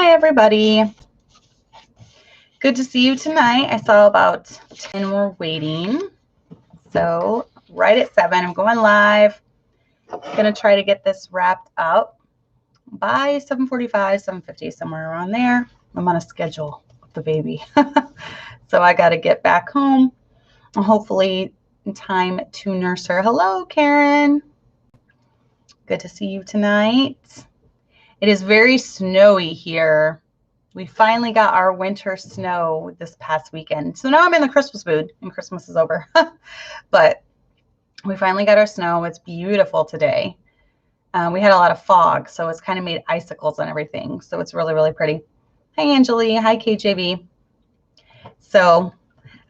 Hi, everybody. Good to see you tonight. I saw about 10 more waiting. So right at 7, I'm going live. Going to try to get this wrapped up by 7:45, 7:50, somewhere around there. I'm on a schedule with the baby. So I got to get back home, hopefully in time to nurse her. Hello, Karen. Good to see you tonight. It is very snowy here. We finally got our winter snow this past weekend. So now I'm in the Christmas mood and Christmas is over. But we finally got our snow. It's beautiful today. We had a lot of fog, so it's kind of made icicles and everything. So it's really, really pretty. Hi, Angeli. Hi, KJV. So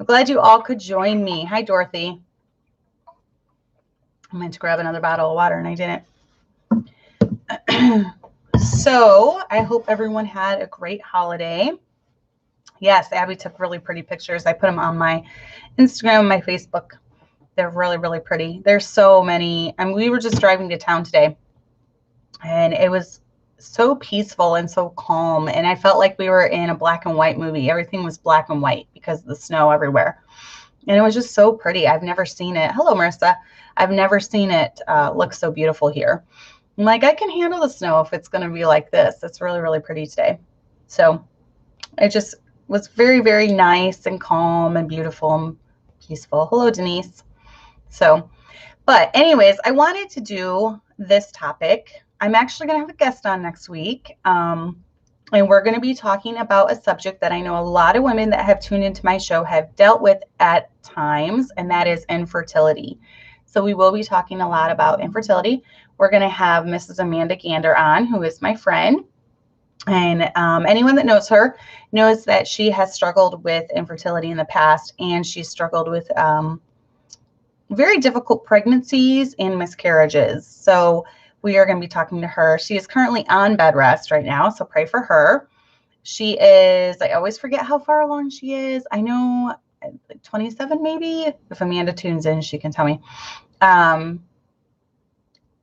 I'm glad you all could join me. Hi, Dorothy. I meant to grab another bottle of water and I didn't. So I hope everyone had a great holiday. Yes, Abby took really pretty pictures. I put them on my Instagram and my Facebook. They're really, really pretty. There's so many. I mean, we were just driving to town today, and it was so peaceful and so calm. And I felt like we were in a black and white movie. Everything was black and white because of the snow everywhere. And it was just so pretty. I've never seen it. Hello, Marissa. I've never seen it look so beautiful here. I'm like, I can handle the snow if it's going to be like this. It's really, really pretty today. So it just was very, very nice and calm and beautiful and peaceful. Hello, Denise. So, but anyways, I wanted to do this topic. I'm actually going to have a guest on next week. And we're going to be talking about a subject that I know a lot of women that have tuned into my show have dealt with at times, and that is infertility. So we will be talking a lot about infertility. We're going to have Mrs. Amanda Gander on, who is my friend. And anyone that knows her knows that she has struggled with infertility in the past, and she's struggled with very difficult pregnancies and miscarriages. So we are going to be talking to her. She is currently on bed rest right now, so pray for her. She is, I always forget how far along she is. I know 27 maybe. If Amanda tunes in, she can tell me.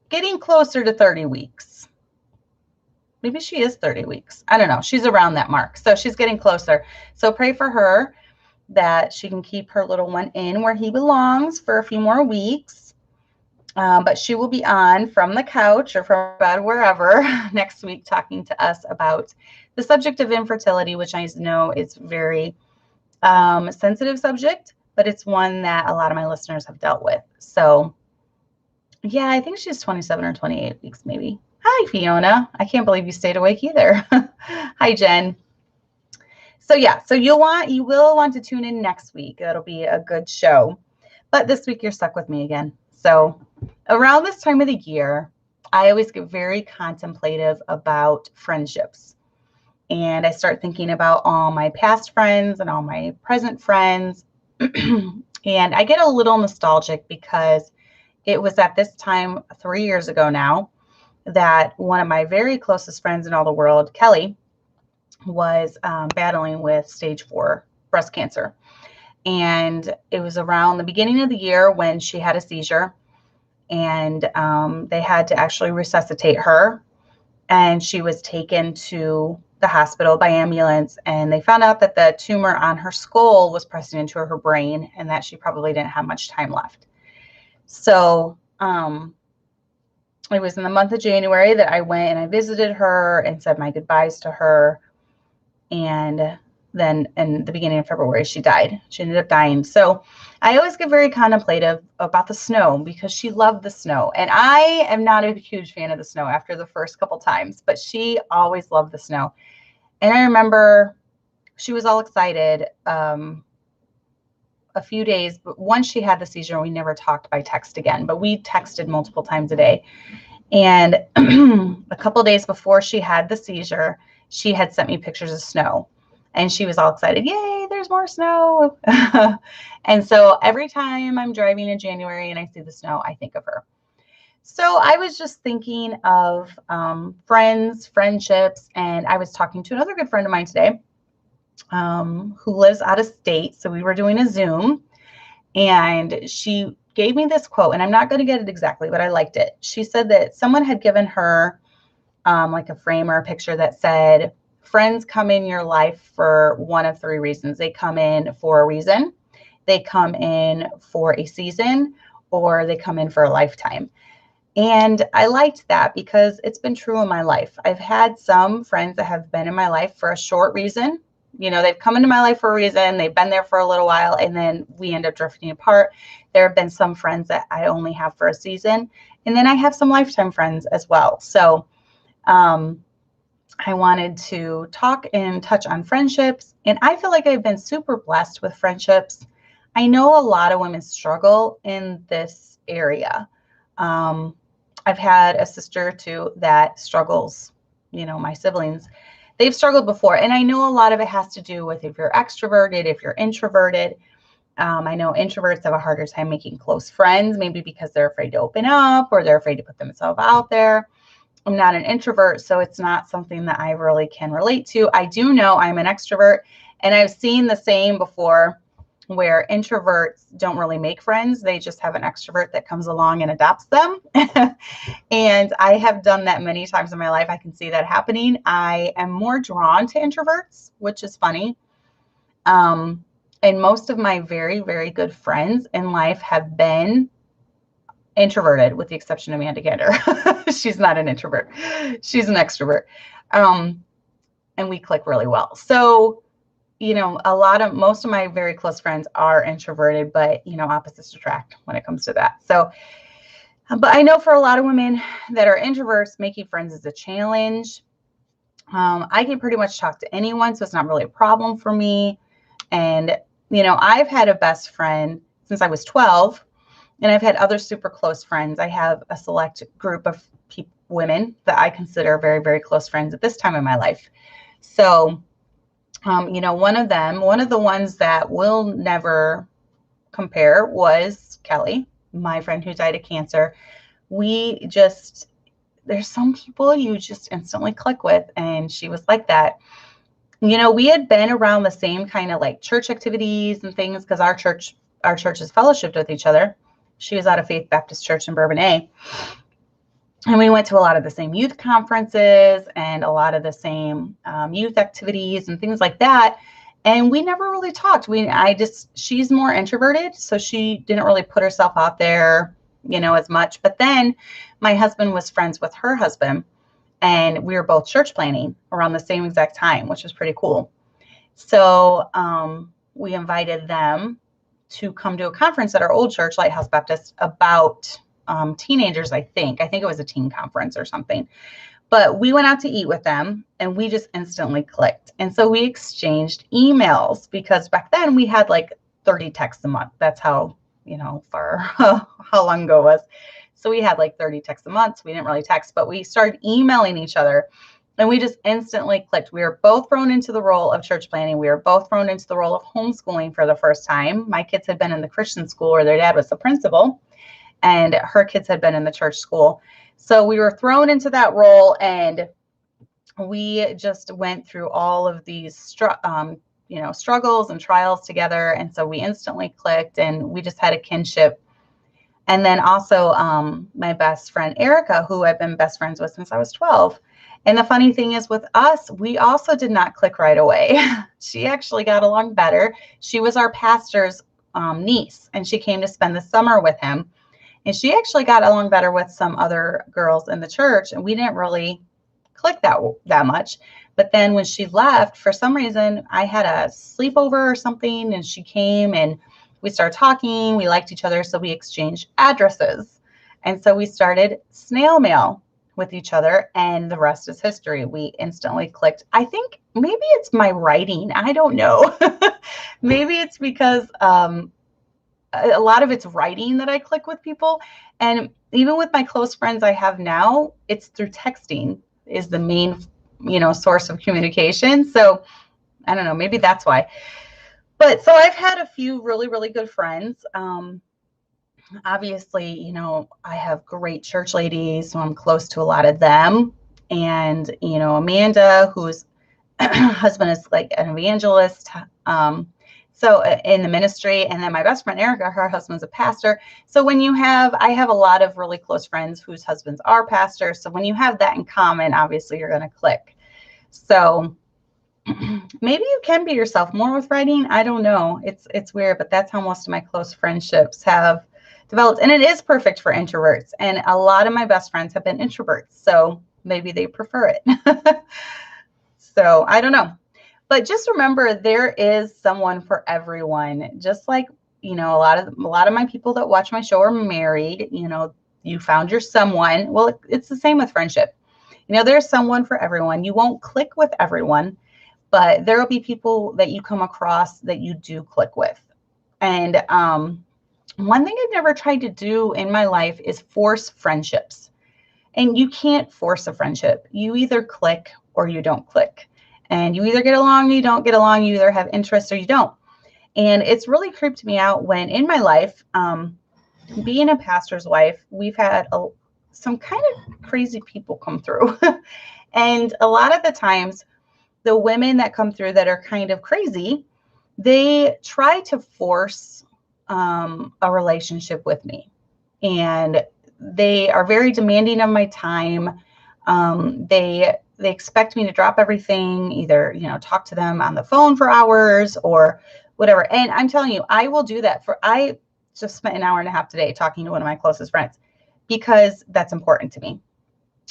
Getting closer to 30 weeks. Maybe she is 30 weeks. I don't know. She's around that mark. So she's getting closer. So pray for her that she can keep her little one in where he belongs for a few more weeks. But she will be on from the couch or from bed, wherever, next week talking to us about the subject of infertility, which I know is very sensitive subject, but it's one that a lot of my listeners have dealt with. So yeah, I think she's 27 or 28 weeks maybe. Hi, Fiona. I can't believe you stayed awake either. Hi, Jen. So yeah, so you will want to tune in next week. That'll be a good show. But this week you're stuck with me again. So around this time of the year, I always get very contemplative about friendships. And I start thinking about all my past friends and all my present friends. And I get a little nostalgic because it was at this time 3 years ago now that one of my very closest friends in all the world, Kelly, was battling with stage 4 breast cancer. And it was around the beginning of the year when she had a seizure, and they had to actually resuscitate her. And she was taken to the hospital by ambulance, and they found out that the tumor on her skull was pressing into her brain and that she probably didn't have much time left. So it was in the month of January that I went and I visited her and said my goodbyes to her. And then in the beginning of February, she died. She ended up dying. So I always get very contemplative about the snow because she loved the snow. And I am not a huge fan of the snow after the first couple times, but she always loved the snow. And I remember she was all excited a few days, but once she had the seizure, we never talked by text again, but we texted multiple times a day. And a couple of days before she had the seizure, she had sent me pictures of snow, and she was all excited. Yay, there's more snow. And so every time I'm driving in January and I see the snow, I think of her. So I was just thinking of friends, friendships, and I was talking to another good friend of mine today who lives out of state. So we were doing a Zoom, and she gave me this quote, and I'm not going to get it exactly, but I liked it. She said that someone had given her like a frame or a picture that said, friends come in your life for one of three reasons. They come in for a reason, they come in for a season, or they come in for a lifetime. And I liked that because it's been true in my life. I've had some friends that have been in my life for a short reason. You know, they've come into my life for a reason, they've been there for a little while, and then we end up drifting apart. There have been some friends that I only have for a season, and then I have some lifetime friends as well. So I wanted to talk and touch on friendships, and I feel like I've been super blessed with friendships. I know a lot of women struggle in this area. I've had a sister too that struggles, you know, my siblings. They've struggled before. And I know a lot of it has to do with if you're extroverted, if you're introverted. I know introverts have a harder time making close friends, maybe because they're afraid to open up or they're afraid to put themselves out there. I'm not an introvert, so it's not something that I really can relate to. I do know I'm an extrovert, and I've seen the same before where introverts don't really make friends. They just have an extrovert that comes along and adopts them. And I have done that many times in my life. I can see that happening. I am more drawn to introverts, which is funny. And most of my very, very good friends in life have been introverted, with the exception of Amanda Gander. She's not an introvert. She's an extrovert. And we click really well. So, you know, most of my very close friends are introverted, but, you know, opposites attract when it comes to that. So, but I know for a lot of women that are introverts, making friends is a challenge. I can pretty much talk to anyone, so it's not really a problem for me. And, you know, I've had a best friend since I was 12, and I've had other super close friends. I have a select group of women that I consider very, very close friends at this time in my life. So, you know, one of the ones that will never compare was Kelly, my friend who died of cancer. There's some people you just instantly click with, and she was like that. You know, we had been around the same kind of like church activities and things because our church is fellowshipped with each other. She was out of Faith Baptist Church in Bourbonnais. And we went to a lot of the same youth conferences and a lot of the same youth activities and things like that. And we never really talked. She's more introverted, so she didn't really put herself out there, you know, as much. But then my husband was friends with her husband, and we were both church planning around the same exact time, which was pretty cool. So we invited them to come to a conference at our old church, Lighthouse Baptist, about teenagers, I think. I think it was a teen conference or something. But we went out to eat with them, and we just instantly clicked. And so we exchanged emails because back then we had like 30 texts a month. That's how, you know, how long ago it was. So we had like 30 texts a month. So we didn't really text, but we started emailing each other, and we just instantly clicked. We were both thrown into the role of church planning. We were both thrown into the role of homeschooling for the first time. My kids had been in the Christian school where their dad was the principal, and her kids had been in the church school. So we were thrown into that role, and we just went through all of these struggles and trials together. And so we instantly clicked, and we just had a kinship. And then also my best friend, Erica, who I've been best friends with since I was 12. And the funny thing is with us, we also did not click right away. She actually got along better. She was our pastor's niece, and she came to spend the summer with him. And she actually got along better with some other girls in the church, and we didn't really click that much. But then when she left, for some reason, I had a sleepover or something, and she came and we started talking. We liked each other, so we exchanged addresses. And so we started snail mail with each other, and the rest is history. We instantly clicked. I think maybe it's my writing. I don't know. Maybe it's because a lot of it's writing that I click with people. And even with my close friends I have now, it's through texting is the main, you know, source of communication. So I don't know, maybe that's why. But so I've had a few really, really good friends. Obviously, you know, I have great church ladies, so I'm close to a lot of them. And, you know, Amanda, whose husband is like an evangelist, so in the ministry, and then my best friend, Erica, her husband's a pastor. So I have a lot of really close friends whose husbands are pastors. So when you have that in common, obviously you're going to click. So maybe you can be yourself more with writing. I don't know. It's weird, but that's how most of my close friendships have developed. And it is perfect for introverts. And a lot of my best friends have been introverts. So maybe they prefer it. So I don't know. But just remember, there is someone for everyone. Just like, a lot of my people that watch my show are married. You found your someone. Well, it's the same with friendship. There's someone for everyone. You won't click with everyone, but there will be people that you come across that you do click with. And one thing I've never tried to do in my life is force friendships. And you can't force a friendship. You either click or you don't click. And you either get along or you don't get along. You either have interests or you don't. And it's really creeped me out when in my life, being a pastor's wife, we've had some kind of crazy people come through. And a lot of the times, the women that come through that are kind of crazy, they try to force a relationship with me. And they are very demanding of my time. They expect me to drop everything, either, talk to them on the phone for hours or whatever. And I'm telling you, I will do that. I just spent an hour and a half today talking to one of my closest friends because that's important to me.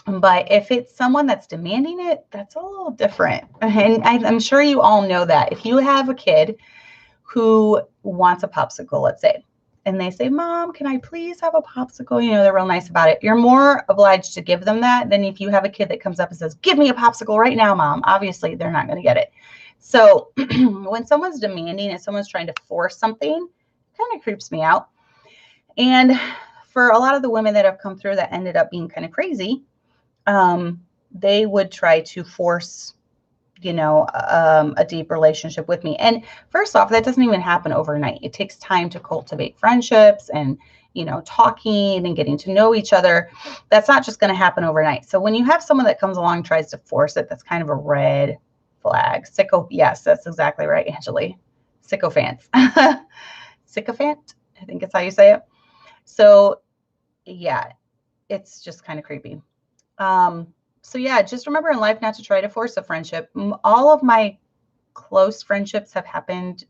But if it's someone that's demanding it, that's a little different. And I'm sure you all know that. If you have a kid who wants a popsicle, let's say, and they say, Mom, can I please have a popsicle? They're real nice about it. You're more obliged to give them that than if you have a kid that comes up and says, give me a popsicle right now, Mom. Obviously, they're not going to get it. So when someone's demanding and someone's trying to force something, it kind of creeps me out. And for a lot of the women that have come through that ended up being kind of crazy, they would try to force a deep relationship with me. And first off, that doesn't even happen overnight. It takes time to cultivate friendships and, talking and getting to know each other. That's not just going to happen overnight. So when you have someone that comes along, tries to force it, that's kind of a red flag. Yes, that's exactly right, Angeli. Sycophants. Sycophant, I think it's how you say it. So yeah, it's just kind of creepy. So yeah, just remember in life not to try to force a friendship. All of my close friendships have happened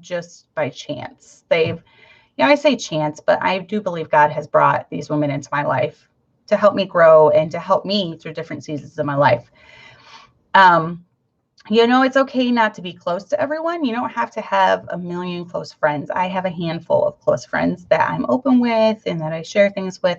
just by chance. I say chance, but I do believe God has brought these women into my life to help me grow and to help me through different seasons of my life. It's okay not to be close to everyone. You don't have to have a million close friends. I have a handful of close friends that I'm open with and that I share things with.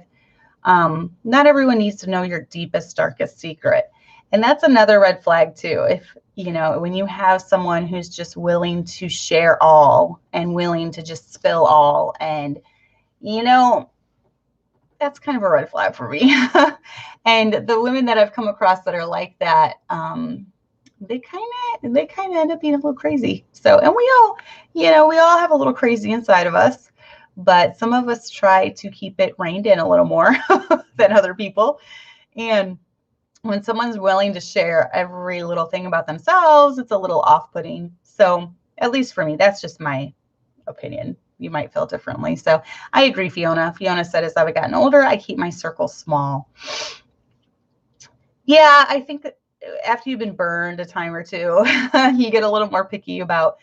Not everyone needs to know your deepest, darkest secret. And that's another red flag too. If, when you have someone who's just willing to share all and willing to just spill all, and, that's kind of a red flag for me. And the women that I've come across that are like that, they kind of end up being a little crazy. So, and we all have a little crazy inside of us. But some of us try to keep it reined in a little more than other people. And when someone's willing to share every little thing about themselves, it's a little off-putting. So at least for me, that's just my opinion. You might feel differently. So I agree, Fiona. Fiona said, as I've gotten older, I keep my circle small. Yeah, I think that after you've been burned a time or two, you get a little more picky about,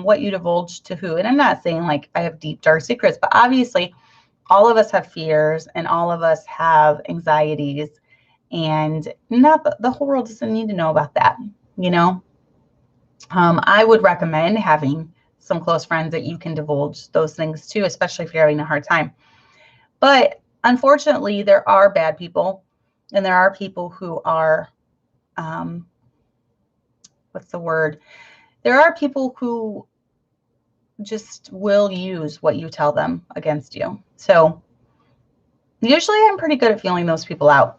what you divulge to who. And I'm not saying like I have deep, dark secrets, but obviously all of us have fears and all of us have anxieties, and not the whole world doesn't need to know about that. I would recommend having some close friends that you can divulge those things to, especially if you're having a hard time. But unfortunately, there are bad people, and there are people who are, what's the word? There are people who just will use what you tell them against you. So usually I'm pretty good at feeling those people out.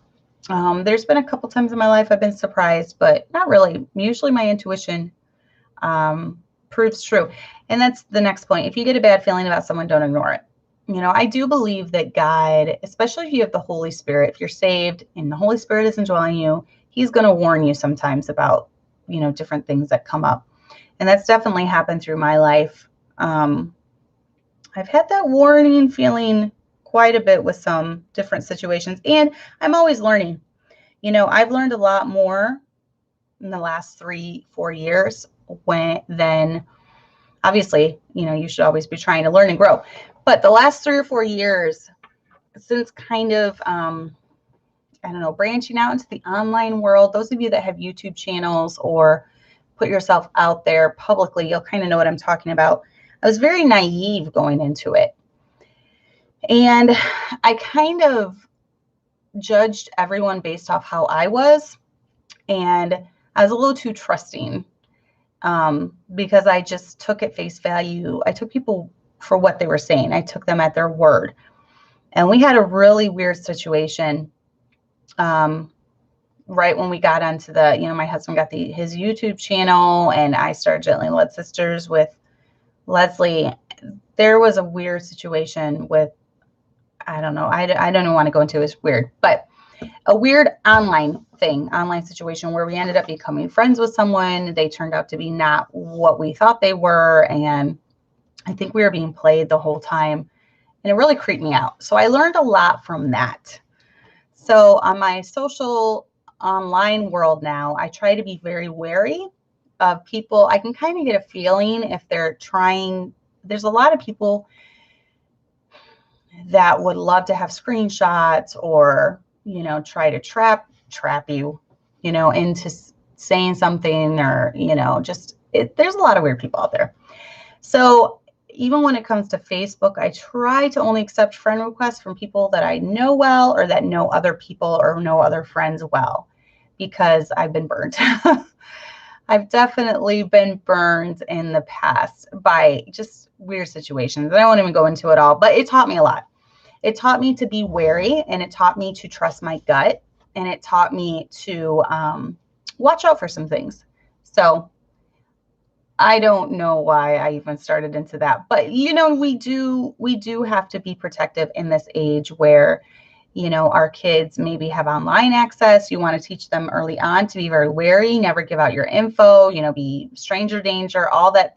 There's been a couple times in my life I've been surprised, but not really. Usually my intuition proves true. And that's the next point. If you get a bad feeling about someone, don't ignore it. I do believe that God, especially if you have the Holy Spirit, if you're saved and the Holy Spirit is indwelling you, he's going to warn you sometimes about, different things that come up. And that's definitely happened through my life. I've had that warning feeling quite a bit with some different situations, and I'm always learning. I've learned a lot more in the last 3-4 years, then obviously, you should always be trying to learn and grow. But the last 3 or 4 years, since kind of, I don't know, branching out into the online world, those of you that have YouTube channels or put yourself out there publicly, you'll kind of know what I'm talking about. I was very naive going into it. And I kind of judged everyone based off how I was. And I was a little too trusting because I just took at face value. I took people for what they were saying. I took them at their word. And we had a really weird situation right when we got onto the, my husband got his YouTube channel, and I started Gently Led Sisters with Leslie. There was a weird situation with, I don't know, I don't want to go into it. It's weird, but a weird online situation where we ended up becoming friends with someone. They turned out to be not what we thought they were. And I think we were being played the whole time, and it really creeped me out. So I learned a lot from that. So on my social online world now, I try to be very wary of people. I can kind of get a feeling if they're trying. There's a lot of people that would love to have screenshots or, try to trap you, into saying something, or, there's a lot of weird people out there. So even when it comes to Facebook, I try to only accept friend requests from people that I know well, or that know other people or know other friends well, because I've been burned. I've definitely been burned in the past by just weird situations. I won't even go into it all, but it taught me a lot. It taught me to be wary, and it taught me to trust my gut, and it taught me to watch out for some things. So I don't know why I even started into that, but we do have to be protective in this age where, our kids maybe have online access. You want to teach them early on to be very wary, never give out your info, be stranger danger, all that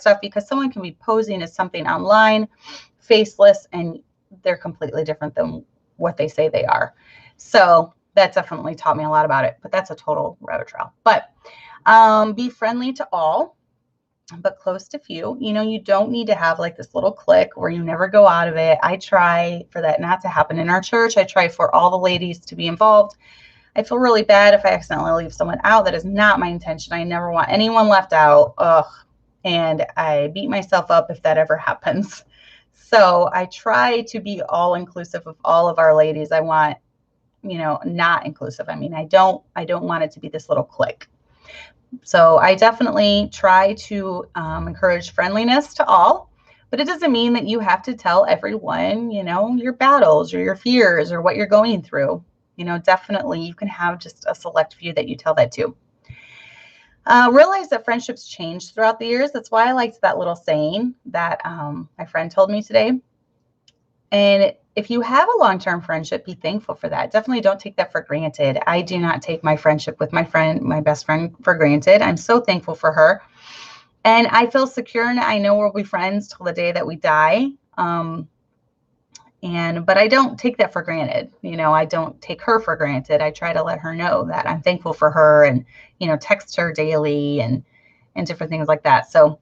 stuff, because someone can be posing as something online, faceless, and they're completely different than what they say they are. So that definitely taught me a lot about it, but that's a total rabbit trail. But be friendly to all, but close to few. You don't need to have like this little clique where you never go out of it. I try for that not to happen in our church. I try for all the ladies to be involved. I feel really bad if I accidentally leave someone out. That is not my intention. I never want anyone left out. Ugh. And I beat myself up if that ever happens. So I try to be all inclusive of all of our ladies. I want, not inclusive. I mean, I don't want it to be this little clique. So I definitely try to encourage friendliness to all, but it doesn't mean that you have to tell everyone, your battles or your fears or what you're going through. Definitely you can have just a select few that you tell that to. Realize that friendships change throughout the years. That's why I liked that little saying that my friend told me today. And if you have a long-term friendship, be thankful for that. Definitely don't take that for granted. I do not take my friendship with my best friend, for granted. I'm so thankful for her. And I feel secure, and I know we'll be friends till the day that we die. But I don't take that for granted. I don't take her for granted. I try to let her know that I'm thankful for her, and, text her daily and different things like that. So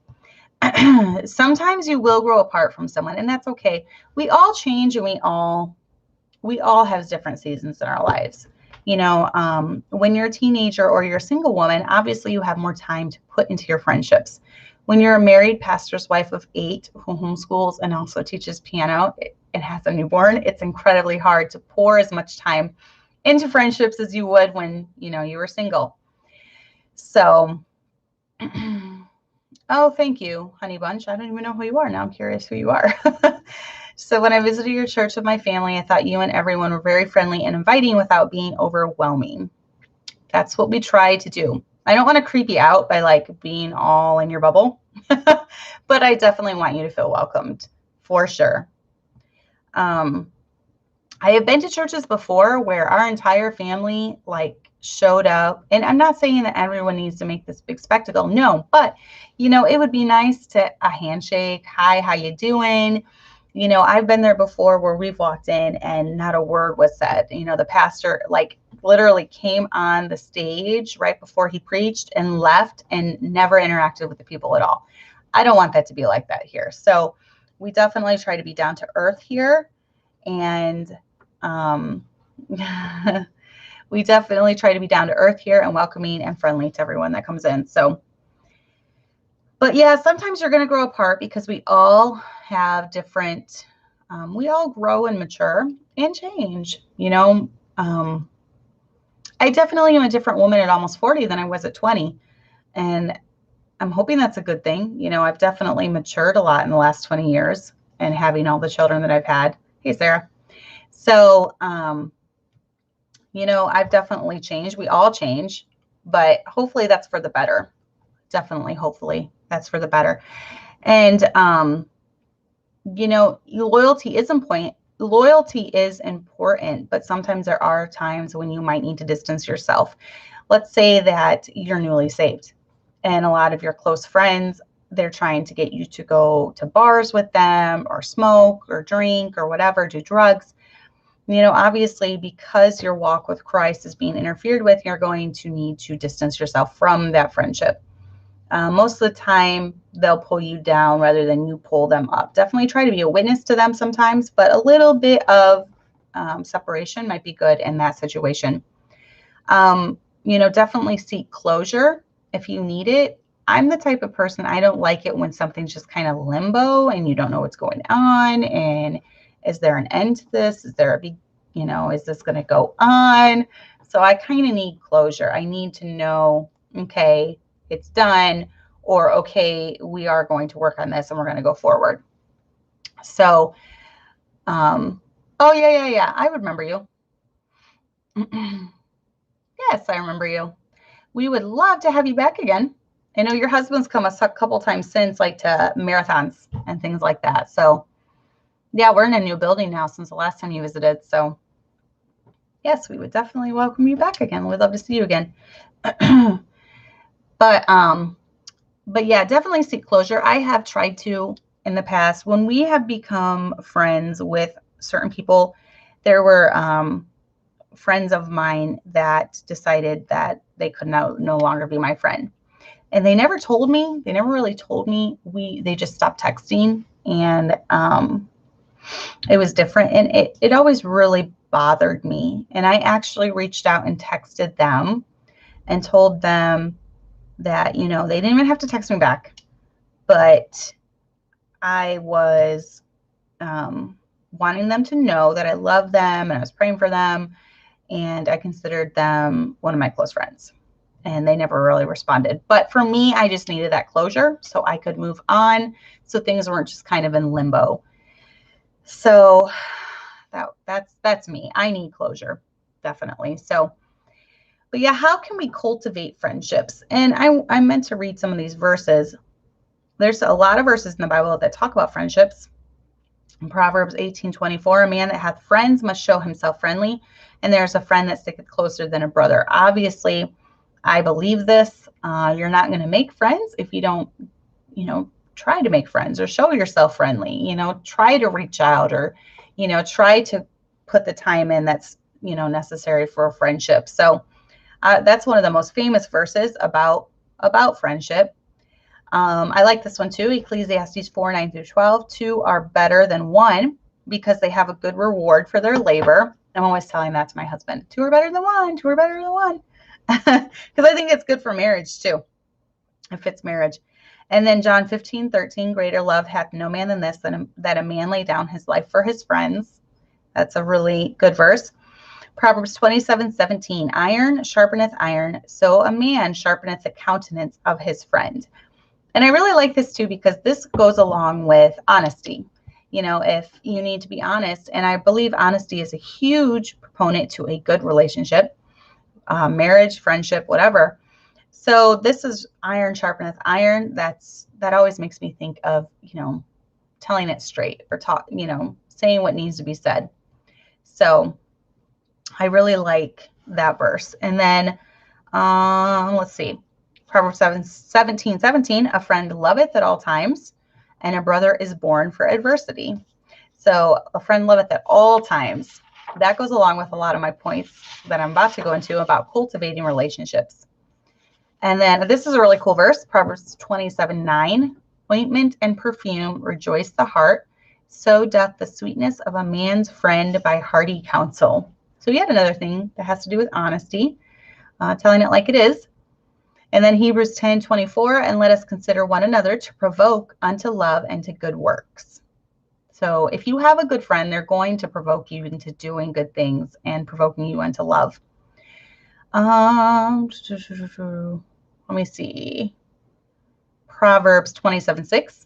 sometimes you will grow apart from someone, and that's okay. We all change, and we all have different seasons in our lives. When you're a teenager or you're a single woman, obviously you have more time to put into your friendships. When you're a married pastor's wife of 8 who homeschools and also teaches piano and has a newborn, it's incredibly hard to pour as much time into friendships as you would when, you were single. So, oh, thank you, Honey Bunch. I don't even know who you are. Now I'm curious who you are. So when I visited your church with my family, I thought you and everyone were very friendly and inviting without being overwhelming. That's what we try to do. I don't want to creep you out by being all in your bubble, but I definitely want you to feel welcomed, for sure. I have been to churches before where our entire family showed up, and I'm not saying that everyone needs to make this big spectacle. No, but it would be nice to a handshake. Hi, how you doing? I've been there before where we've walked in and not a word was said. The pastor, literally came on the stage right before he preached and left and never interacted with the people at all. I don't want that to be like that here. So we definitely try to be down to earth here. And we definitely try to be down to earth here and welcoming and friendly to everyone that comes in. So, but yeah, sometimes you're going to grow apart because we all have different, we all grow and mature and change, you know. I definitely am a different woman at almost 40 than I was at 20. And I'm hoping that's a good thing. You know, I've definitely matured a lot in the last 20 years and having all the children that I've had. Hey, Sarah. So, you know, I've definitely changed. We all change, but hopefully that's for the better. Definitely, hopefully that's for the better. And, you know, loyalty is important. Loyalty is important, but sometimes there are times when you might need to distance yourself. Let's say that you're newly saved and a lot of your close friends, they're trying to get you to go to bars with them or smoke or drink or whatever, do drugs. You know, obviously, because your walk with Christ is being interfered with, you're going to need to distance yourself from that friendship. Most of the time, they'll pull you down rather than you pull them up. Definitely try to be a witness to them sometimes, but a little bit of separation might be good in that situation. You know, definitely seek closure if you need it. I'm the type of person, I don't like it when something's just kind of limbo and you don't know what's going on. And is there an end to this? Is there a big, you know, is this going to go on? So I kind of need closure. I need to know, okay, it's done, or okay, we are going to work on this and we're going to go forward. So, oh yeah. I remember you. Yes, I remember you. We would love to have you back again. I know your husband's come a couple times since, like to marathons and things like that. So yeah, we're in a new building now since the last time you visited. So yes, we would definitely welcome you back again. We'd love to see you again. But yeah, definitely seek closure. I have tried to in the past when we have become friends with certain people. There were friends of mine that decided that they could no longer be my friend. And they never told me. They never really told me. They just stopped texting, and it was different. And it always really bothered me. And I actually reached out and texted them and told them that, you know, they didn't even have to text me back, but I was wanting them to know that I love them and I was praying for them. And I considered them one of my close friends. And they never really responded. But for me, I just needed that closure so I could move on, so things weren't just kind of in limbo. So that's me. I need closure, definitely. So, but yeah, how can we cultivate friendships? And I meant to read some of these verses. There's a lot of verses in the Bible that talk about friendships. In Proverbs 18:24, a man that hath friends must show himself friendly, and there's a friend that sticketh closer than a brother. Obviously, I believe this. You're not going to make friends if you don't, you know, try to make friends or show yourself friendly. You know, try to reach out, or, you know, try to put the time in that's, you know, necessary for a friendship. So that's one of the most famous verses about friendship. I like this one too. Ecclesiastes 4:9-12. Two are better than one because they have a good reward for their labor. I'm always telling that to my husband. Two are better than one. Two are better than one. Because I think it's good for marriage too. It fits marriage. And then John 15:13. Greater love hath no man than this, that a man lay down his life for his friends. That's a really good verse. Proverbs 27:17. Iron sharpeneth iron, so a man sharpeneth the countenance of his friend. And I really like this too, because this goes along with honesty. You know, if you need to be honest, and I believe honesty is a huge proponent to a good relationship, marriage, friendship, whatever. So this is iron sharpeneth iron. That always makes me think of, you know, telling it straight, or you know, saying what needs to be said. So I really like that verse. And then let's see. Proverbs 17:17, a friend loveth at all times, and a brother is born for adversity. So a friend loveth at all times. That goes along with a lot of my points that I'm about to go into about cultivating relationships. And then this is a really cool verse, Proverbs 27:9. Ointment and perfume rejoice the heart, so doth the sweetness of a man's friend by hearty counsel. So yet another thing that has to do with honesty, telling it like it is. And then Hebrews 10:24, and let us consider one another to provoke unto love and to good works. So if you have a good friend, they're going to provoke you into doing good things and provoking you unto love. Let me see. Proverbs 27:6.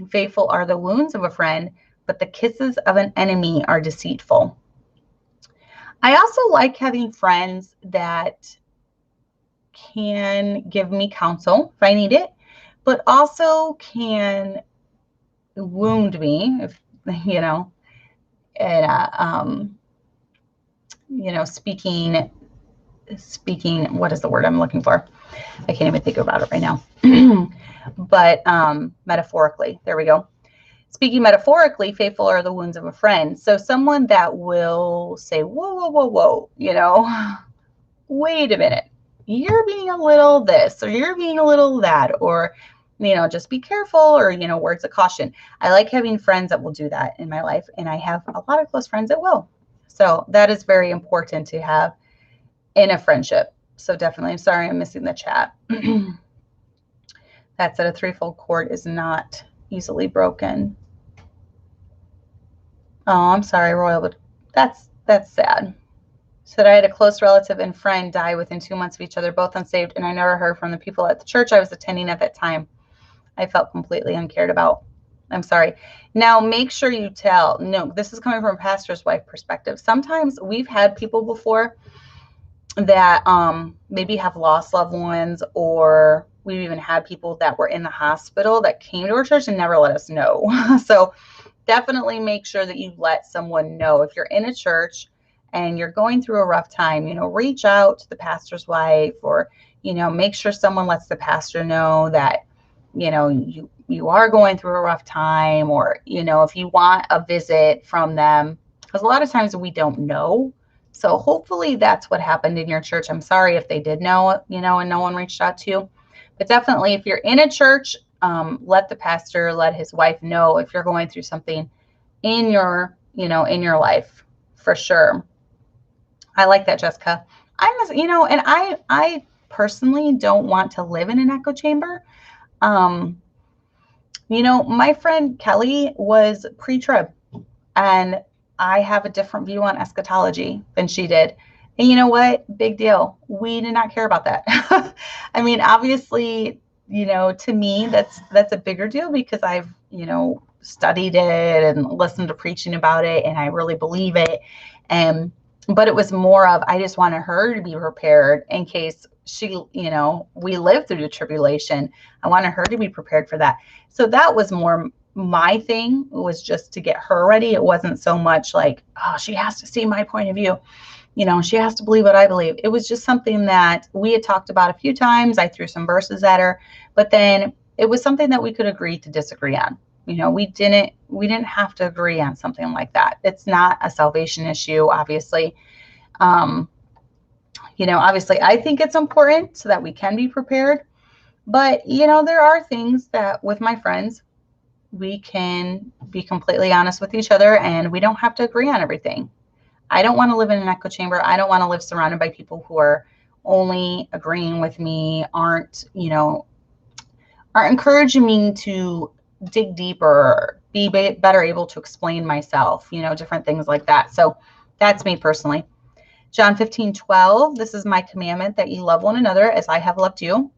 Faithful are the wounds of a friend, but the kisses of an enemy are deceitful. I also like having friends that can give me counsel if I need it, but also can wound me if, and speaking, what is the word I'm looking for? I can't even think about it right now. But metaphorically, there we go. Speaking metaphorically, faithful are the wounds of a friend. So someone that will say, whoa, wait a minute, you're being a little this, or you're being a little that, or, just be careful, or, words of caution. I like having friends that will do that in my life. And I have a lot of close friends that will. So that is very important to have in a friendship. So definitely, I'm sorry, I'm missing the chat. That said, a threefold cord is not easily broken. Oh, I'm sorry, Royal, but that's sad. Said I had a close relative and friend die within 2 months of each other, both unsaved, and I never heard from the people at the church I was attending at that time. I felt completely uncared about. I'm sorry. Now, make sure you tell. No, this is coming from a pastor's wife perspective. Sometimes we've had people before that maybe have lost loved ones, or we've even had people that were in the hospital that came to our church and never let us know. So definitely make sure that you let someone know. If you're in a church and you're going through a rough time, reach out to the pastor's wife, or, make sure someone lets the pastor know that, you are going through a rough time, or, if you want a visit from them, because a lot of times we don't know. So hopefully that's what happened in your church. I'm sorry if they did know, and no one reached out to you. But definitely, if you're in a church, let the pastor, let his wife know if you're going through something in your, in your life, for sure. I like that, Jessica. And I personally don't want to live in an echo chamber. My friend Kelly was pre-trib, and I have a different view on eschatology than she did. And you know what? Big deal. We did not care about that. I mean, obviously, to me, that's a bigger deal because I've, studied it and listened to preaching about it, and I really believe it. But it was more of, I just wanted her to be prepared in case she, we lived through the tribulation. I wanted her to be prepared for that. So that was more my thing, was just to get her ready. It wasn't so much like, oh, she has to see my point of view. She has to believe what I believe. It was just something that we had talked about a few times. I threw some verses at her, but then it was something that we could agree to disagree on. We didn't have to agree on something like that. It's not a salvation issue, obviously. Obviously I think it's important so that we can be prepared, but there are things that with my friends, we can be completely honest with each other, and we don't have to agree on everything. I don't want to live in an echo chamber. I don't want to live surrounded by people who are only agreeing with me, aren't encouraging me to dig deeper, be better able to explain myself, different things like that. So that's me personally. John 15:12, this is my commandment, that ye love one another as I have loved you.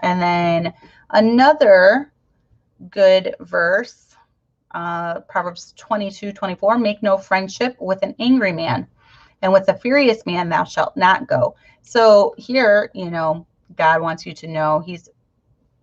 And then another good verse, Proverbs 22:24, make no friendship with an angry man, and with a furious man thou shalt not go. So here, God wants you to know, he's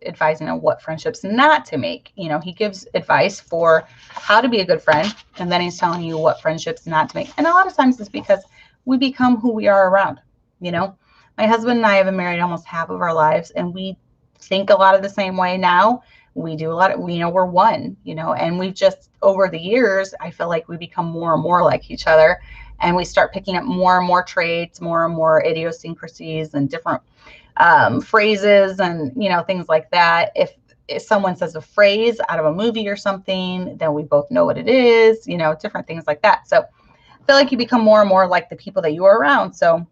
advising on what friendships not to make. He gives advice for how to be a good friend, and then he's telling you what friendships not to make. And a lot of times it's because we become who we are around. My husband and I have been married almost half of our lives, and we think a lot of the same way now. We do a lot of, we're one, and we've just, over the years, I feel like we become more and more like each other. and we start picking up more and more traits, more and more idiosyncrasies and different phrases and, you know, things like that. If someone says a phrase out of a movie or something, then we both know what it is, you know, different things like that. So I feel like you become more and more like the people that you are around. So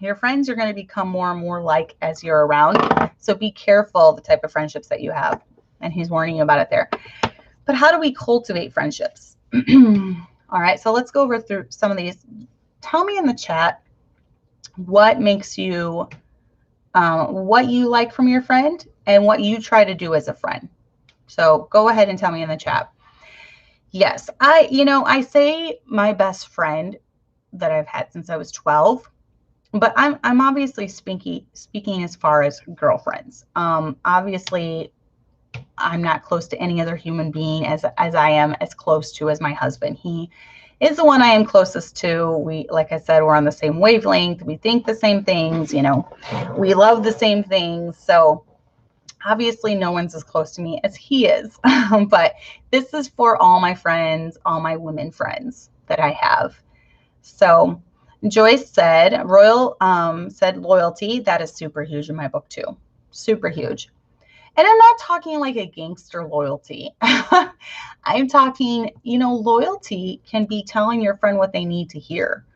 your friends are going to become more and more like as you're around. So be careful the type of friendships that you have. And he's warning you about it there. But how do we cultivate friendships? All right, so let's go over through some of these. Tell me in the chat what makes you, what you like from your friend and what you try to do as a friend. So go ahead and tell me in the chat. Yes, I say my best friend that I've had since I was 12, but I'm obviously speaking as far as girlfriends. Obviously, I'm not close to any other human being as I am as close to as my husband. He is the one I am closest to. We, like I said, we're on the same wavelength. We think the same things, you know, we love the same things. So obviously no one's as close to me as he is. But this is for all my friends, all my women friends that I have. So Joyce said, Royal said loyalty. That is super huge in my book too. Super huge. And I'm not talking like a gangster loyalty. I'm talking, you know, loyalty can be telling your friend what they need to hear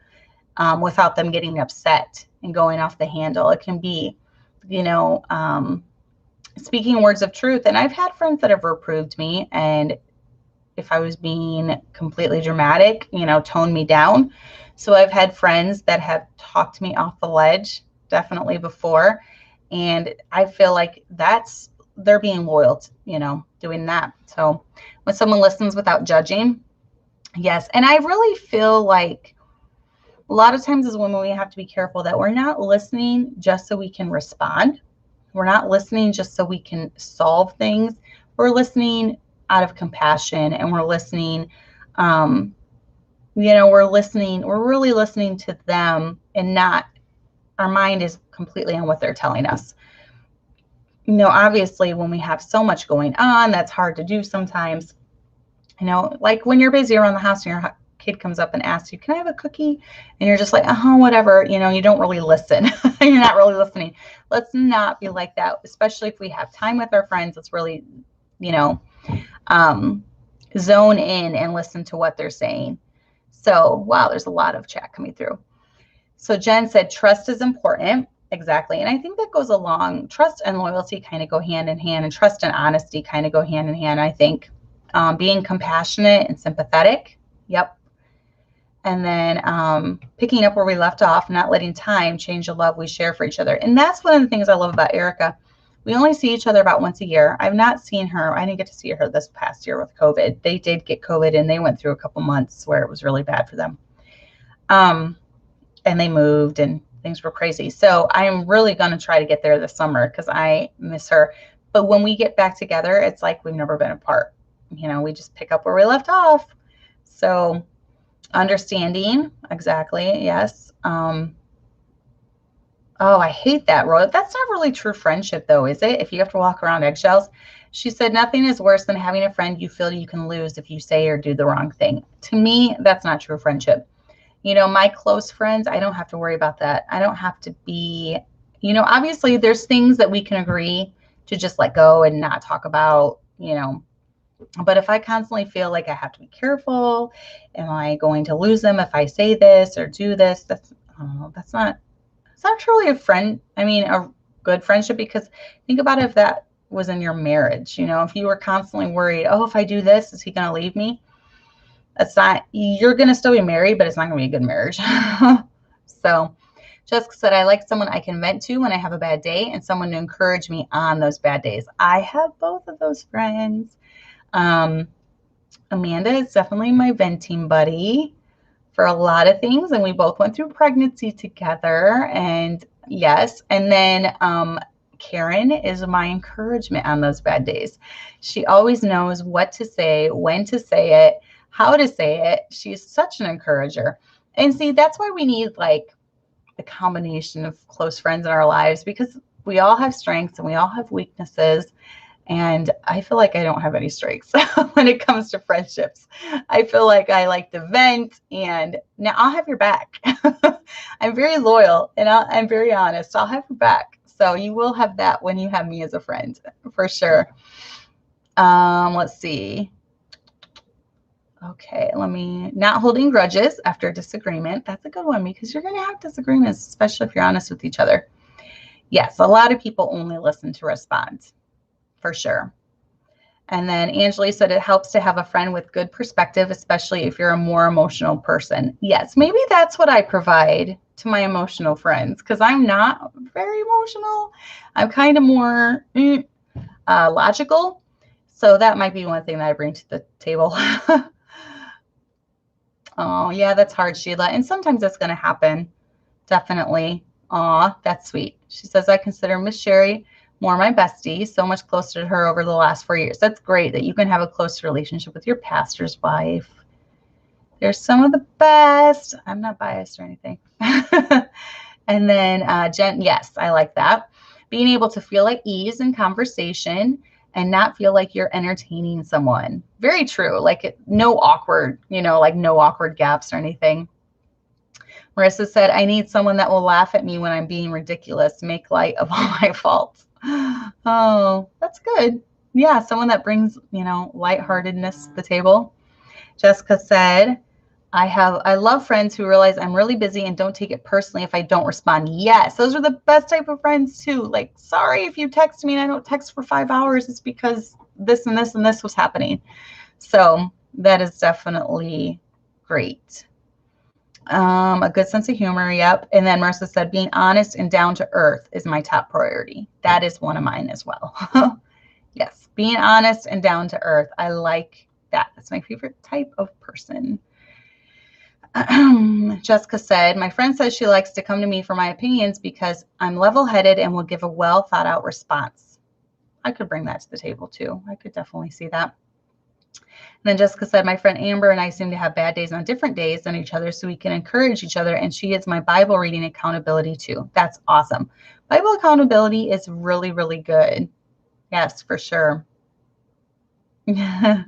without them getting upset and going off the handle. It can be, you know, speaking words of truth. And I've had friends that have reproved me, and if I was being completely dramatic, you know, tone me down. So I've had friends that have talked me off the ledge, definitely before. And I feel like they're being loyal, you know, doing that. So when someone listens without judging, yes. And I really feel like a lot of times as women, we have to be careful that we're not listening just so we can respond. We're not listening just so we can solve things. We're listening out of compassion, and we're listening, you know, we're really listening to them, and not, our mind is completely on what they're telling us. You know, obviously when we have so much going on, that's hard to do sometimes. You know, like when you're busy around the house and your kid comes up and asks you, can I have a cookie? And you're just like, whatever, you know, you don't really listen. You're not really listening. Let's not be like that, especially if we have time with our friends. Let's really, you know, zone in and listen to what they're saying. So, wow, there's a lot of chat coming through. So Jen said, trust is important. Exactly. And I think that goes along. Trust and loyalty kind of go hand in hand, and trust and honesty kind of go hand in hand, I think. Being compassionate and sympathetic. Yep. And then picking up where we left off, not letting time change the love we share for each other. And that's one of the things I love about Erica. We only see each other about once a year. I've not seen her. I didn't get to see her this past year with COVID. They did get COVID, and they went through a couple months where it was really bad for them. And they moved, and things were crazy. So I'm really going to try to get there this summer because I miss her. But when we get back together, it's like we've never been apart. You know, we just pick up where we left off. So understanding, exactly, yes. Oh, I hate that, Roy. That's not really true friendship, though, is it? If you have to walk around eggshells. She said, nothing is worse than having a friend you feel you can lose if you say or do the wrong thing. To me, that's not true friendship. You know, my close friends, I don't have to worry about that. I don't have to be, you know, obviously there's things that we can agree to just let go and not talk about, you know. But if I constantly feel like I have to be careful, am I going to lose them if I say this or do this? That's not truly a friend. I mean, a good friendship, because think about if that was in your marriage, you know, if you were constantly worried, oh, if I do this, is he going to leave me? That's not, you're going to still be married, but it's not going to be a good marriage. So Jessica said, I like someone I can vent to when I have a bad day and someone to encourage me on those bad days. I have both of those friends. Amanda is definitely my venting buddy for a lot of things. And we both went through pregnancy together, and yes. And then, Karen is my encouragement on those bad days. She always knows what to say, when to say it, how to say it. She's such an encourager. And see, that's why we need like the combination of close friends in our lives, because we all have strengths and we all have weaknesses. And I feel like I don't have any strengths when it comes to friendships. I feel like I like to vent, and now I'll have your back. I'm very loyal and I'm very honest. I'll have your back. So you will have that when you have me as a friend, for sure. Let's see. Okay, not holding grudges after disagreement. That's a good one, because you're going to have disagreements, especially if you're honest with each other. Yes, a lot of people only listen to respond, for sure. And then Angeli said it helps to have a friend with good perspective, especially if you're a more emotional person. Yes, maybe that's what I provide to my emotional friends, because I'm not very emotional. I'm kind of more logical. So that might be one thing that I bring to the table. Oh, yeah, that's hard, Sheila. And sometimes that's going to happen. Definitely. Aw, that's sweet. She says, I consider Miss Sherry more my bestie, so much closer to her over the last 4 years. That's great that you can have a close relationship with your pastor's wife. They're some of the best. I'm not biased or anything. And then Jen, yes, I like that. Being able to feel at ease in conversation and not feel like you're entertaining someone. Very true. Like no awkward, like no awkward gaps or anything. Marissa said, I need someone that will laugh at me when I'm being ridiculous, make light of all my faults. Oh, that's good. Yeah, someone that brings, lightheartedness to the table. Jessica said, I love friends who realize I'm really busy and don't take it personally if I don't respond. Yes, those are the best type of friends too. Like, sorry if you text me and I don't text for 5 hours. It's because this and this and this was happening. So that is definitely great. A good sense of humor. Yep. And then Marissa said, being honest and down to earth is my top priority. That is one of mine as well. Yes. Being honest and down to earth. I like that. That's my favorite type of person. Jessica said, my friend says she likes to come to me for my opinions because I'm level-headed and will give a well thought out response. I could bring that to the table too. I could definitely see that. And then Jessica said, my friend Amber and I seem to have bad days on different days than each other, so we can encourage each other. And she is my Bible reading accountability too. That's awesome. Bible accountability is really, really good. Yes, for sure. Yeah,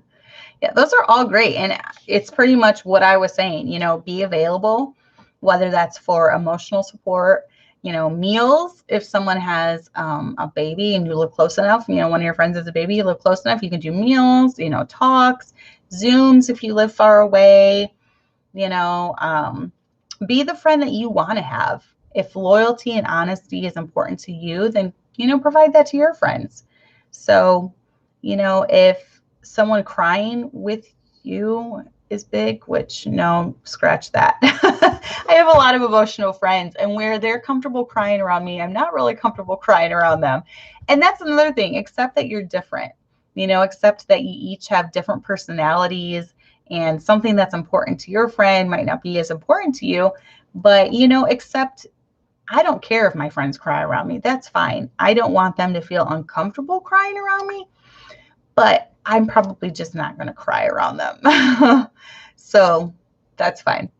those are all great. And it's pretty much what I was saying, be available, whether that's for emotional support, meals. If someone has a baby and you live close enough, one of your friends has a baby, you live close enough, you can do meals, talks, Zooms if you live far away, be the friend that you want to have. If loyalty and honesty is important to you, then, provide that to your friends. So, if someone crying with you is big, which no, scratch that. I have a lot of emotional friends, and where they're comfortable crying around me, I'm not really comfortable crying around them. And that's another thing, accept that you're different, accept that you each have different personalities, and something that's important to your friend might not be as important to you, but, accept, I don't care if my friends cry around me. That's fine. I don't want them to feel uncomfortable crying around me, but I'm probably just not going to cry around them. So that's fine.